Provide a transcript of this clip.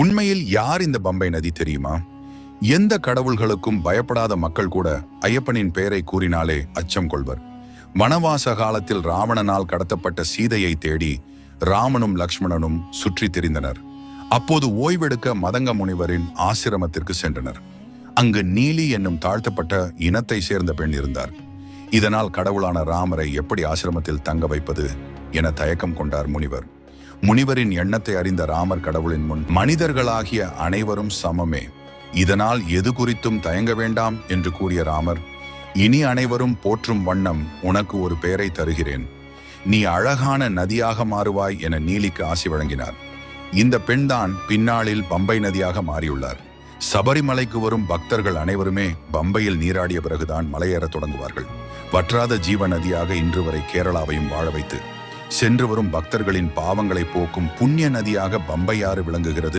உண்மையில் யார் இந்த பம்பை நதி தெரியுமா? எந்த கடவுள்களுக்கும் பயப்படாத மக்கள் கூட ஐயப்பனின் பெயரை கூறினாலே அச்சம் கொள்வர். வனவாச காலத்தில் ராவணனால் கடத்தப்பட்ட சீதையை தேடி ராமனும் லக்ஷ்மணனும் சுற்றி திரிந்தனர். அப்போது ஓய்வெடுக்க மதங்க முனிவரின் ஆசிரமத்திற்கு சென்றனர். அங்கு நீலி என்னும் தாழ்த்தப்பட்ட இனத்தை சேர்ந்த பெண் இருந்தார். இதனால் கடவுளான ராமரை எப்படி ஆசிரமத்தில் தங்க வைப்பது என தயக்கம் கொண்டார் முனிவர். முனிவரின் எண்ணத்தை அறிந்த ராமர் கடவுளின் முன், மனிதர்களாகிய அனைவரும் சமமே, இதனால் எது குறித்தும் தயங்க வேண்டாம் என்று கூறிய ராமர், இனி அனைவரும் போற்றும் வண்ணம் உனக்கு ஒரு பெயரை தருகிறேன், நீ அழகான நதியாக மாறுவாய் என நீலிக்கு ஆசி வழங்கினார். இந்த பெண்தான் பின்னாளில் பம்பை நதியாக மாறியுள்ளார். சபரிமலைக்கு வரும் பக்தர்கள் அனைவருமே பம்பையில் நீராடிய பிறகுதான் மலையேறத் தொடங்குவார்கள். வற்றாத ஜீவ நதியாக இன்று வரை கேரளாவையும் வாழ வைத்து சென்று வரும் பக்தர்களின் பாவங்களை போக்கும் புண்ணிய நதியாக பம்பையாறு விளங்குகிறது.